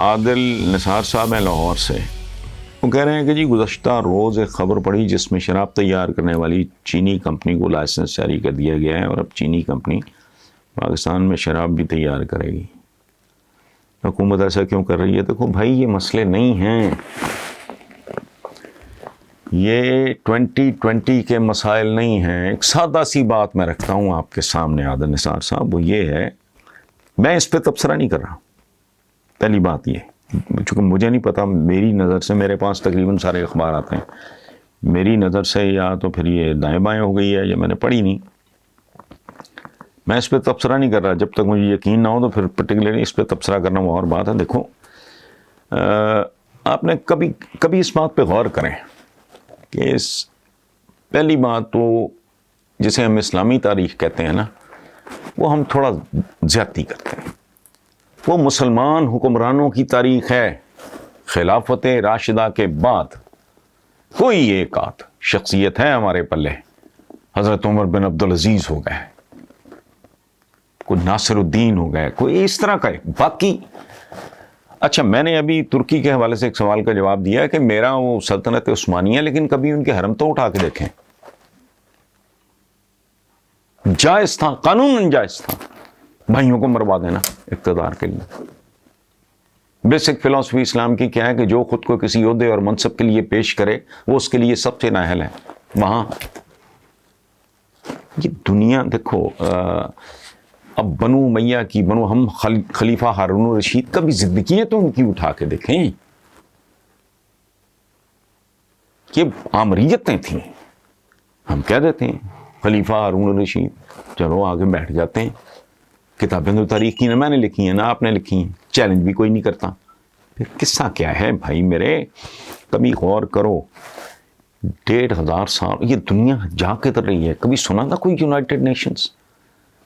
عادل نثار صاحب ہیں لاہور سے، وہ کہہ رہے ہیں کہ جی گزشتہ روز ایک خبر پڑی جس میں شراب تیار کرنے والی چینی کمپنی کو لائسنس جاری کر دیا گیا ہے اور اب چینی کمپنی پاکستان میں شراب بھی تیار کرے گی۔ حکومت ایسا کیوں کر رہی ہے؟ دیکھو بھائی، یہ مسئلے نہیں ہیں، یہ 2020 کے مسائل نہیں ہیں۔ ایک سادہ سی بات میں رکھتا ہوں آپ کے سامنے عادل نثار صاحب، وہ یہ ہے، میں اس پہ تبصرہ نہیں کر رہا۔ پہلی بات یہ، چونکہ مجھے نہیں پتا، میری نظر سے، میرے پاس تقریباً سارے اخبار آتے ہیں، میری نظر سے یا تو پھر یہ دائیں بائیں ہو گئی ہے یا میں نے پڑھی نہیں۔ میں اس پہ تبصرہ نہیں کر رہا، جب تک مجھے یقین نہ ہو تو پھر پرٹیکولرلی اس پہ تبصرہ کرنا وہ اور بات ہے۔ دیکھو، آپ نے کبھی اس بات پہ غور کریں کہ پہلی بات تو جسے ہم اسلامی تاریخ کہتے ہیں نا، وہ ہم تھوڑا زیادتی کرتے ہیں۔ وہ مسلمان حکمرانوں کی تاریخ ہے۔ خلافت راشدہ کے بعد کوئی ایک آدھ شخصیت ہے ہمارے پلے، حضرت عمر بن عبدالعزیز ہو گئے، کوئی ناصر الدین ہو گئے، کوئی اس طرح کا ہے۔ باقی اچھا، میں نے ابھی ترکی کے حوالے سے ایک سوال کا جواب دیا کہ میرا وہ سلطنت عثمانیہ، لیکن کبھی ان کے حرم تو اٹھا کے دیکھیں، جائز تھا، قانون جائز تھا بھائیوں کو مروا دینا اقتدار کے لیے۔ بیسک فلسفی اسلام کی کیا ہے کہ جو خود کو کسی عہدے اور منصب کے لیے پیش کرے وہ اس کے لیے سب سے نااہل ہے۔ وہاں یہ دنیا دیکھو، اب بنو امیہ کی ہم خلیفہ ہارون الرشید کا بھی زندگی تو ان کی اٹھا کے دیکھیں، یہ آمریتیں تھیں۔ ہم کہہ دیتے ہیں خلیفہ ہارون الرشید، چلو آگے بیٹھ جاتے ہیں۔ کتابیں تو تاریخ کی نہ میں نے لکھی ہیں نہ آپ نے لکھی ہیں، چیلنج بھی کوئی نہیں کرتا۔ پھر قصہ کیا ہے بھائی میرے؟ کبھی غور کرو، 1500 سال یہ دنیا جا کے تر رہی ہے۔ کبھی سنا تھا کوئی یونائٹڈ نیشنز؟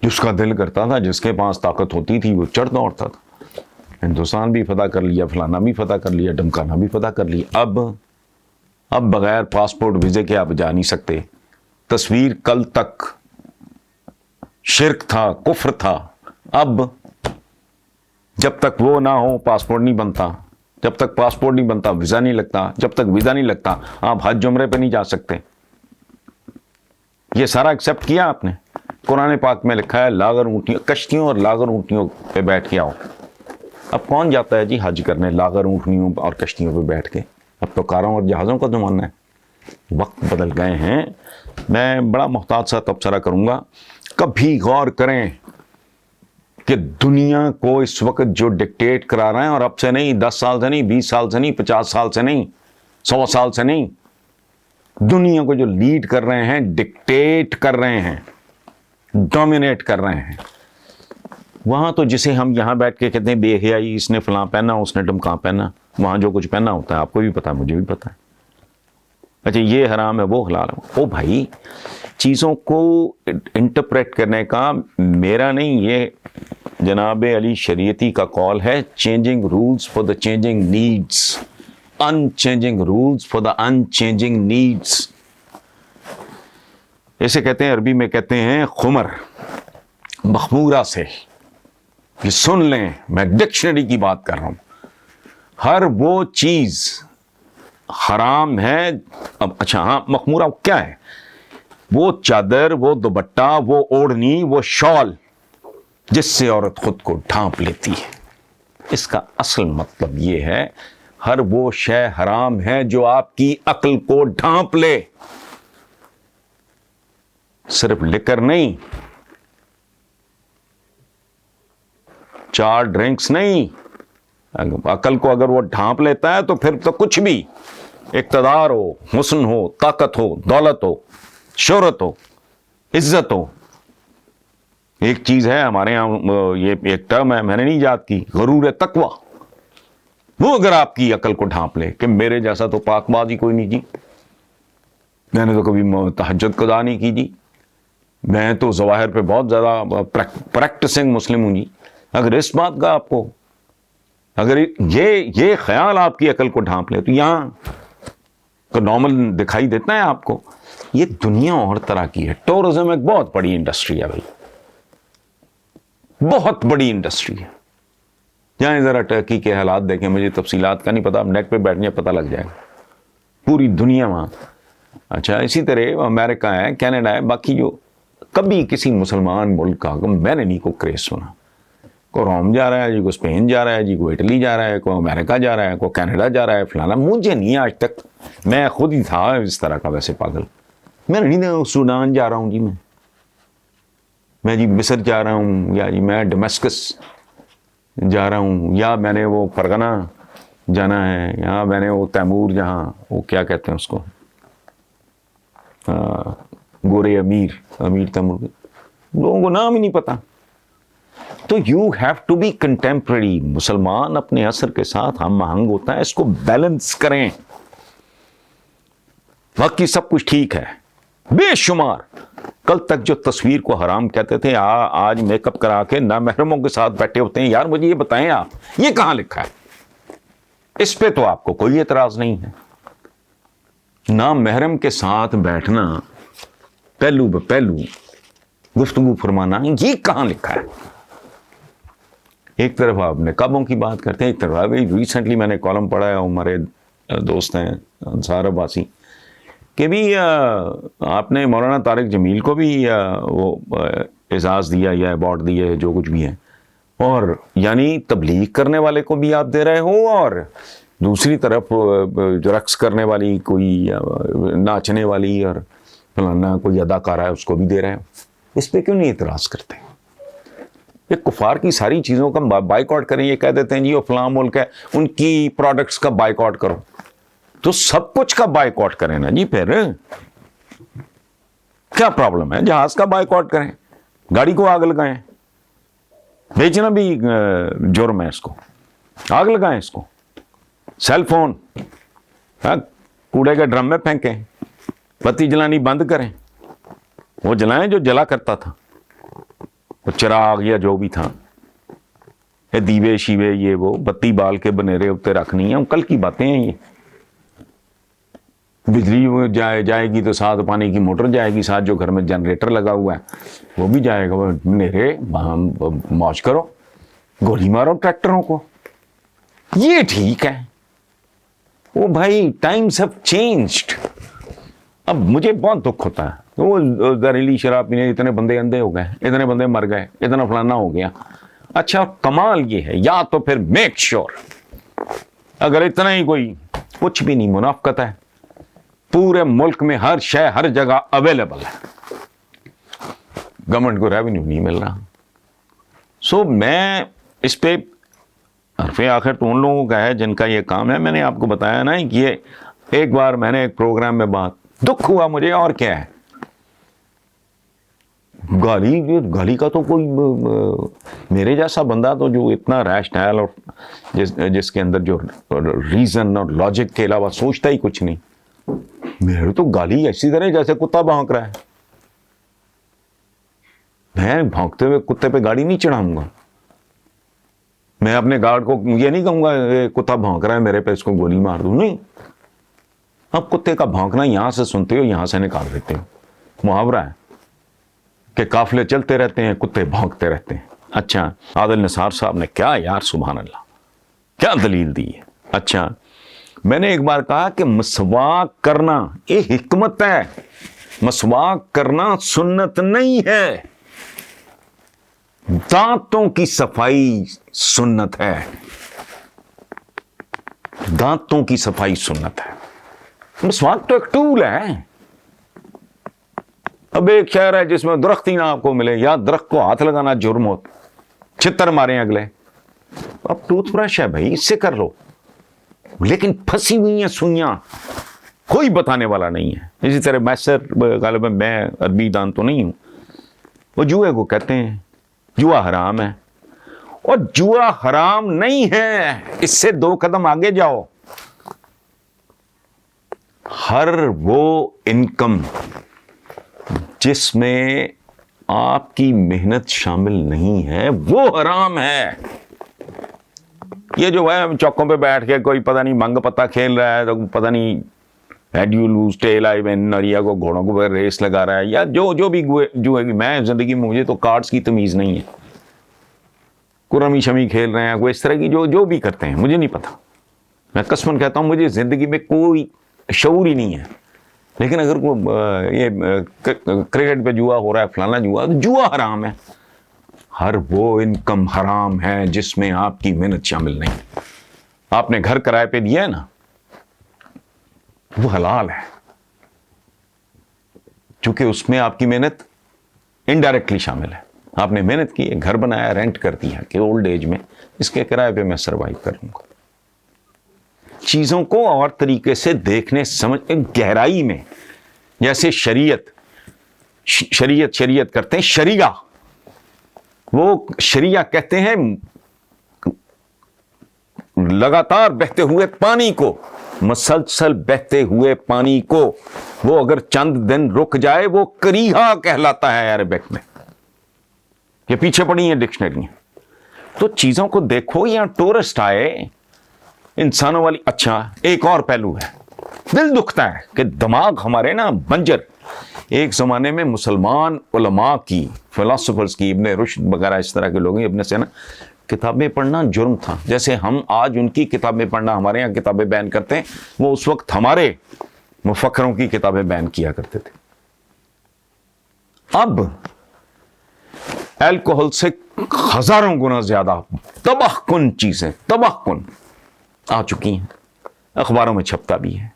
جس کا دل کرتا تھا، جس کے پاس طاقت ہوتی تھی، وہ چڑھ دوڑتا تھا۔ ہندوستان بھی فتح کر لیا، فلانا بھی فتح کر لیا، ڈمکانا بھی فتح کر لیا۔ اب بغیر پاسپورٹ ویزے کے آپ جا نہیں سکتے۔ تصویر کل تک شرک تھا، کفر تھا، اب جب تک وہ نہ ہو پاسپورٹ نہیں بنتا، جب تک پاسپورٹ نہیں بنتا ویزا نہیں لگتا، جب تک ویزا نہیں لگتا آپ حج عمرے پہ نہیں جا سکتے۔ یہ سارا ایکسیپٹ کیا آپ نے؟ قرآن پاک میں لکھا ہے لاغر اونٹیوں، کشتیوں اور لاغر اونٹیوں پہ بیٹھ کے آؤ۔ اب کون جاتا ہے جی حج کرنے لاغر اونٹیوں اور کشتیوں پہ بیٹھ کے؟ اب تو کاروں اور جہازوں کا زمانہ ہے، وقت بدل گئے ہیں۔ میں بڑا محتاط سا تبصرہ کروں گا، کبھی غور کریں کہ دنیا کو اس وقت جو ڈکٹیٹ کرا رہے ہیں، اور اب سے نہیں، 10 سال سے نہیں، 20 سال سے نہیں، 50 سال سے نہیں، 100 سال سے نہیں، دنیا کو جو لیڈ کر رہے ہیں، ڈکٹیٹ کر رہے ہیں، ڈومینیٹ کر رہے ہیں، وہاں تو جسے ہم یہاں بیٹھ کے کہتے ہیں بے حیائی، اس نے فلاں پہنا، اس نے ڈمکاں پہنا، وہاں جو کچھ پہنا ہوتا ہے آپ کو بھی پتا ہے، مجھے بھی پتا ہے۔ اچھا یہ حرام ہے، وہ حلال ہے۔ او بھائی، چیزوں کو انٹرپریٹ کرنے کا میرا نہیں، یہ جناب علی شریعتی کا قول ہے، changing rules for the changing needs, unchanging rules for the unchanging needs. ایسے کہتے ہیں، عربی میں کہتے ہیں خمر، مخمورہ سے۔ یہ سن لیں، میں ڈکشنری کی بات کر رہا ہوں۔ ہر وہ چیز حرام ہے۔ اب اچھا ہاں، مخمورہ کیا ہے؟ وہ چادر، وہ دوپٹہ، وہ اوڑھنی، وہ شال جس سے عورت خود کو ڈھانپ لیتی ہے۔ اس کا اصل مطلب یہ ہے، ہر وہ شے حرام ہے جو آپ کی عقل کو ڈھانپ لے۔ صرف لکر نہیں، 4 ڈرنکس نہیں، عقل کو اگر وہ ڈھانپ لیتا ہے تو پھر تو کچھ بھی، اقتدار ہو، حسن ہو، طاقت ہو، دولت ہو، شہرت ہو، عزت ہو۔ ایک چیز ہے ہمارے یہاں، یہ ایک ٹرم ہے، میں نے نہیں یاد کی، غرور تقوی۔ وہ اگر آپ کی عقل کو ڈھانپ لے کہ میرے جیسا تو پاک باز ہی کوئی نہیں جی، میں نے تو کبھی تہجد قضا نہیں کی جی، میں تو ظواہر پہ بہت زیادہ پریکٹسنگ مسلم ہوں جی، اگر اس بات کا آپ کو، اگر یہ خیال آپ کی عقل کو ڈھانپ لے تو یہاں تو نارمل دکھائی دیتا ہے آپ کو۔ یہ دنیا اور طرح کی ہے۔ ٹورزم ایک بہت بڑی انڈسٹری ہے بھائی، بہت بڑی انڈسٹری ہے۔ جائیں ذرا ٹرکی کے حالات دیکھیں، مجھے تفصیلات کا نہیں پتا، اب نیٹ پہ بیٹھنے پتہ لگ جائے گا، پوری دنیا وہاں. اچھا اسی طرح امریکہ ہے، کینیڈا ہے، باقی جو کبھی کسی مسلمان ملک کا میں نے نہیں کو کریز سنا. کوئی روم جا رہا ہے جی، کوئی اسپین جا رہا ہے جی، کوئی اٹلی جا رہا ہے، کوئی امریکہ جا رہا ہے، کوئی کینیڈا جا رہا ہے، فلانا. مجھے نہیں آج تک، میں خود ہی تھا اس طرح کا ویسے پاگل. میں نہیں سوڈان جا رہا ہوں جی، میں جی مصر جا رہا ہوں، یا جی میں ڈمسکس جا رہا ہوں، یا میں نے وہ فرغانہ جانا ہے، یا میں نے وہ تیمور، جہاں وہ کیا کہتے ہیں اس کو، گورے امیر تیمور، لوگوں کو نام ہی نہیں پتا. تو you have to be contemporary. مسلمان اپنے عصر کے ساتھ ہم آہنگ ہوتا ہے، اس کو بیلنس کریں. باقی سب کچھ ٹھیک ہے بے شمار. کل تک جو تصویر کو حرام کہتے تھے، آج میک اپ کرا کے نامحرموں کے ساتھ بیٹھے ہوتے ہیں. یار مجھے یہ بتائیں آپ، یہ کہاں لکھا ہے؟ اس پہ تو آپ کو کوئی اعتراض نہیں ہے. نامحرم کے ساتھ بیٹھنا، پہلو بہ پہلو گفتگو فرمانا، یہ کہاں لکھا ہے؟ ایک طرف آپ نقابوں کی بات کرتے ہیں، ایک طرف ابھی ریسنٹلی میں نے کالم پڑھا ہے، ہمارے دوست ہیں انصار عباسی کہ بھی آپ نے مولانا طارق جمیل کو بھی وہ اعزاز دیا یا ایوارڈ دیا ہے، جو کچھ بھی ہے، اور یعنی تبلیغ کرنے والے کو بھی آپ دے رہے ہو، اور دوسری طرف جو رقص کرنے والی، کوئی ناچنے والی اور فلانا کوئی اداکارہ ہے، اس کو بھی دے رہے ہو. اس پہ کیوں نہیں اعتراض کرتے؟ یہ کفار کی ساری چیزوں کا بائیکاٹ کریں. یہ کہہ دیتے ہیں جی وہ فلاں ملک ہے، ان کی پروڈکٹس کا بائیکاٹ کرو. تو سب کچھ کا بائیکاٹ کریں نا جی. پھر کیا پرابلم ہے؟ جہاز کا بائیکاٹ کریں، گاڑی کو آگ لگائیں. بیچنا بھی جرم ہے، اس کو آگ لگائیں. اس کو سیل فون کوڑے کے ڈرم میں پھینکیں، بتی جلانی بند کریں. وہ جلائیں جو جلا کرتا تھا، وہ چراغ یا جو بھی تھا، یہ دیوے شیوے، یہ وہ بتی بال کے بنیرے اتنے رکھنی ہیں. کل کی باتیں ہیں یہ. بجلی جائے گی تو ساتھ پانی کی موٹر جائے گی، ساتھ جو گھر میں جنریٹر لگا ہوا ہے وہ بھی جائے گا. بنیرے موج کرو، گولی مارو ٹریکٹروں کو. یہ ٹھیک ہے. وہ بھائی ٹائمز ہیو چینجڈ. اب مجھے بہت دکھ ہوتا ہے، وہ زہریلی شراب پینے اتنے بندے اندھے ہو گئے، اتنے بندے مر گئے، اتنا فلانا ہو گیا. اچھا کمال یہ ہے، یا تو پھر میک شور اگر اتنا ہی کوئی کچھ بھی نہیں، منافقت ہے، پورے ملک میں ہر شے ہر جگہ اویلیبل ہے، گورنمنٹ کو ریونیو نہیں مل رہا. سو میں اس پہ حرف آخر تو ان لوگوں کا ہے جن کا یہ کام ہے. میں نے آپ کو بتایا نا کہ یہ ایک بار میں نے ایک پروگرام میں بات دکھ ہوا مجھے، اور کیا ہے، گالی کا تو کوئی میرے جیسا بندہ تو جو اتنا ریشنل اور جس کے اندر جو ریزن اور لاجک کے علاوہ سوچتا ہی کچھ نہیں، میرے تو گالی ایسی طرح جیسے کتا بھونک رہا ہے. میں بھونکتے ہوئے کتے پہ گاڑی نہیں چڑھاؤں گا. میں اپنے گارڈ کو یہ نہیں کہوں گا کتا بھونک رہا ہے میرے پہ، اس کو گولی مار دوں. نہیں. اب کتے کا بھونکنا یہاں سے سنتے ہو، یہاں سے نکال دیتے ہو. محاورہ ہے کہ قافلے چلتے رہتے ہیں، کتے بھونکتے رہتے ہیں. اچھا عادل نثار صاحب نے کیا یار، سبحان اللہ، کیا دلیل دی ہے. اچھا میں نے ایک بار کہا کہ مسواک کرنا یہ حکمت ہے، مسواک کرنا سنت نہیں ہے. دانتوں کی صفائی سنت ہے، دانتوں کی صفائی سنت ہے. مسواک تو ایک ٹول ہے. اب ایک شہر ہے جس میں درخت ہی نہ آپ کو ملے، یا درخت کو ہاتھ لگانا جرم ہو، چھتر مارے اگلے. اب ٹوتھ برش ہے بھائی، اس سے کر لو. لیکن پھنسی ہوئی ہیں سوئیاں، کوئی بتانے والا نہیں ہے. اسی طرح میسر غالباً میں عربی دان تو نہیں ہوں، وہ جوئے کو کہتے ہیں جوا حرام ہے. اور جوا حرام نہیں ہے، اس سے 2 قدم آگے جاؤ. ہر وہ انکم جس میں آپ کی محنت شامل نہیں ہے وہ حرام ہے. یہ جو ہے چوکوں پہ بیٹھ کے کوئی پتہ نہیں منگ پتہ کھیل رہا ہے، تو پتہ نہیں head you lose tail I win, اور یا کو گھوڑوں کو ریس لگا رہا ہے، یا جو بھی جو ہے. میں زندگی میں مجھے تو کارڈز کی تمیز نہیں ہے. رمی شمی کھیل رہے ہیں, کوئی اس طرح کی جو بھی کرتے ہیں, مجھے نہیں پتا. میں قسماً کہتا ہوں مجھے زندگی میں کوئی شعور ہی نہیں ہے. لیکن اگر یہ کرکٹ پہ جوا ہو رہا ہے, فلانا جوا, تو جوا حرام ہے. ہر وہ انکم حرام ہے جس میں آپ کی محنت شامل نہیں. آپ نے گھر کرائے پہ دیا ہے نا, وہ حلال ہے, چونکہ اس میں آپ کی محنت انڈائریکٹلی شامل ہے. آپ نے محنت کی ہے, گھر بنایا, رینٹ کر دیا کہ اولڈ ایج میں اس کے کرائے پہ میں سروائیو کر لوں گا. چیزوں کو اور طریقے سے دیکھنے سمجھ گہرائی میں, جیسے شریعت کرتے ہیں, شریعہ, وہ شریعہ کہتے ہیں لگاتار بہتے ہوئے پانی کو, مسلسل بہتے ہوئے پانی کو. وہ اگر چند دن رک جائے وہ کریہا کہلاتا ہے عربک میں. یہ پیچھے پڑی ہیں ڈکشنری. تو چیزوں کو دیکھو, یہاں ٹورسٹ آئے انسانوں والی. اچھا ایک اور پہلو ہے, دل دکھتا ہے کہ دماغ ہمارے نا بنجر. ایک زمانے میں مسلمان علماء کی, فلاسفرز کی, ابن رشد وغیرہ اس طرح کے لوگ ہیں, ابن سینا, کتابیں پڑھنا جرم تھا. جیسے ہم آج ان کی کتابیں پڑھنا, ہمارے یہاں کتابیں بیان کرتے ہیں, وہ اس وقت ہمارے مفکروں کی کتابیں بیان کیا کرتے تھے. اب الکوہل سے ہزاروں گنا زیادہ تباہ کن چیزیں, تباہ کن آ چکی ہیں, اخباروں میں چھپتا بھی ہے.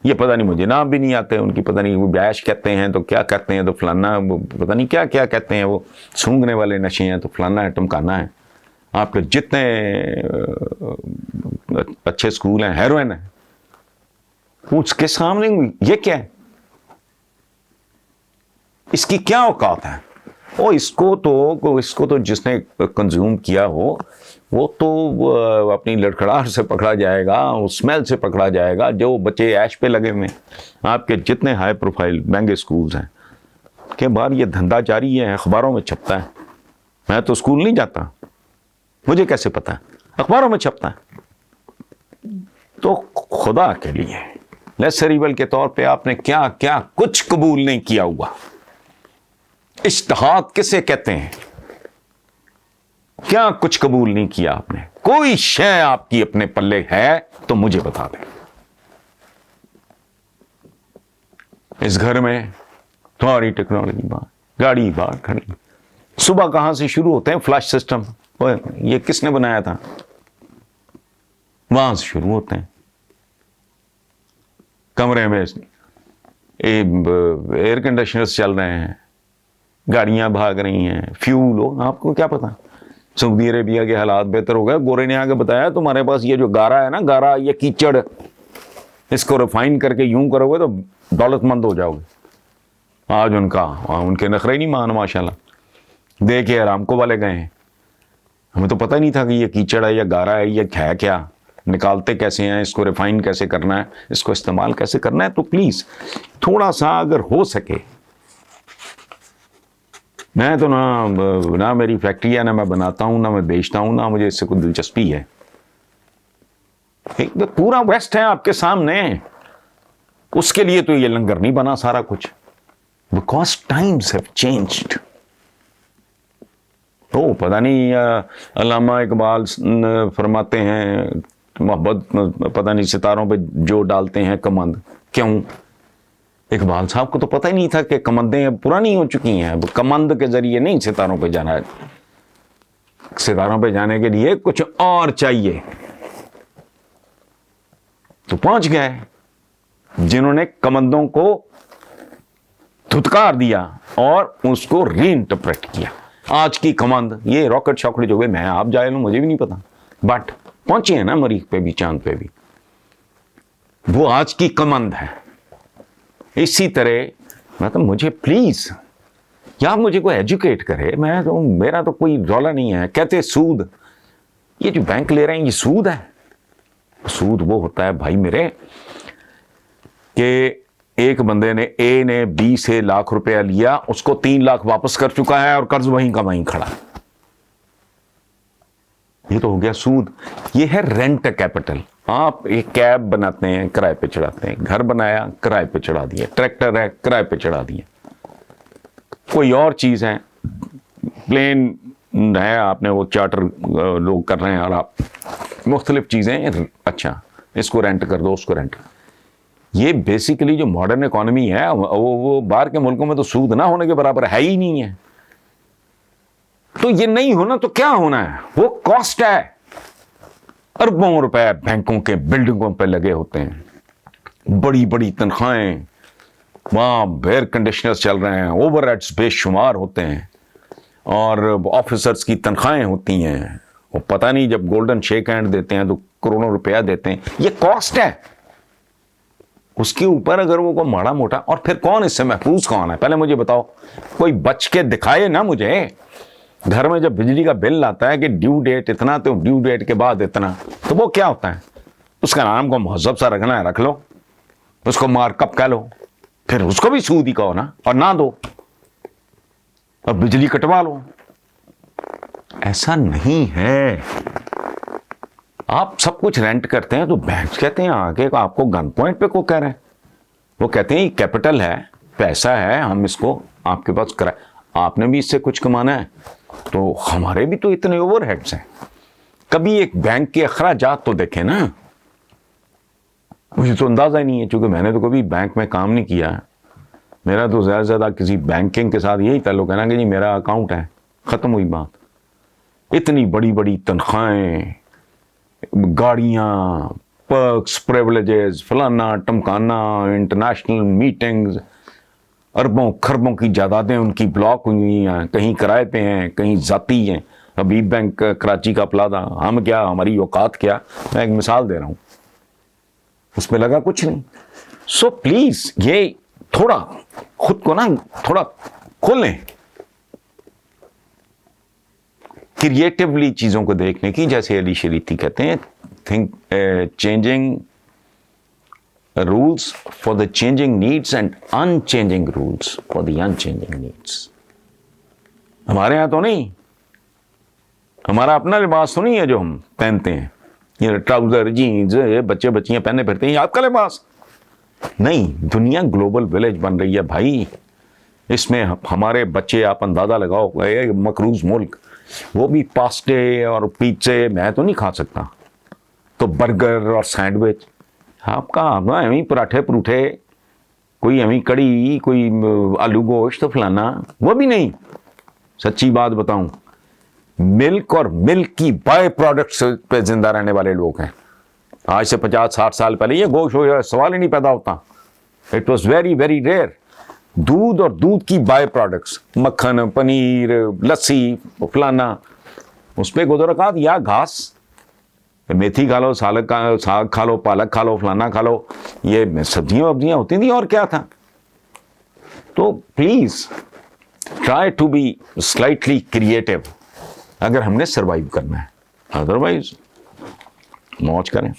یہ پتہ نہیں, مجھے نام بھی نہیں آتے ان کی, پتہ نہیں وہ بیش کہتے ہیں تو کیا کہتے ہیں, تو فلانا, وہ پتہ نہیں کیا کیا کہتے ہیں, وہ سونگنے والے نشے ہیں, تو فلانا ہے, ٹمکانا ہے. آپ کے جتنے اچھے سکول ہیں, ہیروئن ہیں, اس کے سامنے یہ کیا ہے, اس کی کیا اوقات ہے. اس کو تو جس نے کنزیوم کیا ہو وہ تو اپنی لڑکھڑاہٹ سے پکڑا جائے گا, اسمیل سے پکڑا جائے گا. جو بچے ایش پہ لگے ہوئے ہیں, آپ کے جتنے ہائی پروفائل مہنگے سکولز ہیں, کہ بار یہ دھندا جاری ہے, اخباروں میں چھپتا ہے. میں تو اسکول نہیں جاتا, مجھے کیسے پتا, اخباروں میں چھپتا ہے. تو خدا کے لیے لیسر ایول کے طور پہ آپ نے کیا کیا کچھ قبول نہیں کیا ہوا. اجتہاد کسے کہتے ہیں, کیا کچھ قبول نہیں کیا آپ نے. کوئی شے آپ کی اپنے پلے ہے تو مجھے بتا دیں. اس گھر میں تمہاری ٹیکنالوجی بات, گاڑی بات کھڑی, صبح کہاں سے شروع ہوتے ہیں, فلش سسٹم, یہ کس نے بنایا تھا, وہاں سے شروع ہوتے ہیں. کمرے میں ایئر کنڈیشنرز چل رہے ہیں, گاڑیاں بھاگ رہی ہیں, فیول ہو, آپ کو کیا پتا. سعودی عربیہ کے حالات بہتر ہو گئے. گورے نے آگے بتایا تمہارے پاس یہ جو گارا ہے نا, گارا, یہ کیچڑ, اس کو ریفائن کر کے یوں کرو گے تو دولت مند ہو جاؤ گے. آج ان کے نخرے نہیں مان, ماشاءاللہ, دیکھے آرام کو والے گئے ہیں. ہمیں تو پتہ نہیں تھا کہ یہ کیچڑ ہے یا گارا ہے, یہ ہے کیا, نکالتے کیسے ہیں, اس کو ریفائن کیسے کرنا ہے, اس کو استعمال کیسے کرنا ہے. تو پلیز تھوڑا سا اگر ہو سکے, میں تو نہ میری فیکٹری ہے, نہ میں بناتا ہوں, نہ میں بیچتا ہوں, نہ مجھے اس سے کوئی دلچسپی ہے. پورا ویسٹ ہے آپ کے سامنے, اس کے لیے تو یہ لنگر نہیں بنا سارا کچھ. Because Times have changed. تو پتہ نہیں, علامہ اقبال فرماتے ہیں محبت پتہ نہیں ستاروں پہ جو ڈالتے ہیں کمند. کیوں؟ اقبال صاحب کو تو پتہ ہی نہیں تھا کہ کمندیں پرانی ہو چکی ہیں. کمند کے ذریعے نہیں ستاروں پہ جانا ہے, ستاروں پہ جانے کے لیے کچھ اور چاہیے. تو پہنچ گئے جنہوں نے کمندوں کو دھتکار دیا اور اس کو ری انٹرپریٹ کیا. آج کی کمند یہ راکٹ شاکٹ جو گئے, میں آپ جائے لوں, مجھے بھی نہیں پتا, بٹ پہنچے ہیں نا مریخ پہ بھی, چاند پہ بھی, وہ آج کی کمند ہے. اسی طرح مطلب مجھے پلیز, یا مجھے کوئی ایجوکیٹ کرے, میرا تو کوئی رولا نہیں ہے. کہتے سود, یہ جو بینک لے رہے ہیں یہ سود ہے. سود وہ ہوتا ہے بھائی میرے کہ ایک بندے نے, اے نے بی سے ₹1,00,000 لیا, اس کو 3 لاکھ واپس کر چکا ہے اور قرض وہیں کا وہیں کھڑا. یہ تو ہو گیا سود. یہ ہے رینٹ کیپٹل. آپ ایک کیب بناتے ہیں, کرائے پہ چڑھاتے ہیں, گھر بنایا, کرائے پہ چڑھا دیا, ٹریکٹر ہے, کرائے پہ چڑھا دیا, کوئی اور چیز ہے, پلین ہے آپ نے وہ چارٹر لوگ کر رہے ہیں اور آپ مختلف چیزیں، اچھا اس کو رینٹ کر دو، اس کو رینٹ. یہ بیسیکلی جو ماڈرن اکانومی ہے وہ باہر کے ملکوں میں تو سود نہ ہونے کے برابر ہے ہی نہیں ہے. تو یہ نہیں ہونا تو کیا ہونا ہے؟ وہ کاسٹ ہے. اربوں روپے بینکوں کے بلڈنگوں پہ لگے ہوتے ہیں، بڑی بڑی تنخواہیں، وہاں ایئر کنڈیشنر چل رہے ہیں، اوور ہیڈز بے شمار ہوتے ہیں، اور آفیسرز کی تنخواہیں ہوتی ہیں. وہ پتہ نہیں جب گولڈن شیک ہینڈ دیتے ہیں تو کروڑوں روپیہ دیتے ہیں. یہ کاسٹ ہے. اس کے اوپر اگر وہ کوئی ماڑا موٹا، اور پھر کون اس سے محفوظ کون ہے؟ پہلے مجھے بتاؤ، کوئی بچ کے دکھائے نا مجھے. گھر میں جب بجلی کا بل آتا ہے کہ ڈیو ڈیٹ اتنا تو ڈیو ڈیٹ کے بعد اتنا، تو وہ کیا ہوتا ہے؟ اس کا نام کو مہذب سا رکھنا ہے رکھ لو، اس کو مارک اپ کہہ لو، پھر اس کو بھی سود ہی کہو نا، اور نہ دو اور بجلی کٹوا لو. ایسا نہیں ہے. آپ سب کچھ رینٹ کرتے ہیں تو بینک کہتے ہیں آگے آپ کو گن پوائنٹ پہ کو کہہ رہے ہیں. وہ کہتے ہیں یہ کیپٹل ہے، پیسہ ہے، ہم اس کو آپ کے پاس کرائے. آپ نے بھی اس سے کچھ کمانا ہے، تو ہمارے بھی تو اتنے اوور ہیڈز ہیں. کبھی ایک بینک کے اخراجات تو دیکھیں نا. مجھے تو اندازہ ہی نہیں ہے، چونکہ میں نے تو کبھی بینک میں کام نہیں کیا. میرا تو زیادہ سے زیادہ کسی بینکنگ کے ساتھ یہی تعلق ہے نا کہ جی میرا اکاؤنٹ ہے، ختم ہوئی بات. اتنی بڑی بڑی تنخواہیں، گاڑیاں، پرکس، پریولیجز، فلانا ٹمکانا، انٹرنیشنل میٹنگز، اربوں خربوں کی جائیدادیں ان کی بلاک ہوئی ہیں، کہیں کرائے پہ ہیں، کہیں ذاتی ہیں. ابھی بینک کراچی کا پلازا، ہم کیا، ہماری اوقات کیا. میں ایک مثال دے رہا ہوں، اس پہ لگا کچھ نہیں. سو پلیز یہ تھوڑا خود کو نا تھوڑا کھولیں، کریٹیولی چیزوں کو دیکھنے کی. جیسے علی شریتی کہتے ہیں، think changing rules for the changing needs and unchanging rules for the unchanging needs. ہمارے یہاں تو نہیں، ہمارا اپنا لباس تو نہیں ہے جو ہم پہنتے ہیں، یہ ٹراؤزر جینز بچے بچیاں پہنے پھرتے ہیں، آپ کا لباس نہیں. دنیا گلوبل ولیج بن رہی ہے بھائی. اس میں ہمارے بچے، آپ اندازہ لگاؤ، مقروض ملک، وہ بھی پاستے اور پیزے میں تو نہیں کھا سکتا، تو برگر اور سینڈوچ. آپ کا ایویں پراٹھے پروٹھے، کوئی ایویں کڑی، کوئی آلو گوشت فلانا، وہ بھی نہیں. سچی بات بتاؤں، ملک اور ملک کی بائی پروڈکٹس پہ زندہ رہنے والے لوگ ہیں. آج سے 50-60 سال پہلے یہ گوشت ہو سوال ہی نہیں پیدا ہوتا. It was very very rare. دودھ اور دودھ کی بائی پروڈکٹس، مکھن، پنیر، لسی، فلانا، اس پہ گودرکات یا گھاس، میتھی کھا لو، ساگ کھا لو، پالک کھا لو، فلانا کھا لو. یہ سبزیاں وبزیاں ہوتی تھیں اور کیا تھا. تو please try to be slightly creative اگر ہم نے سروائیو کرنا ہے. ادروائز موج کریں.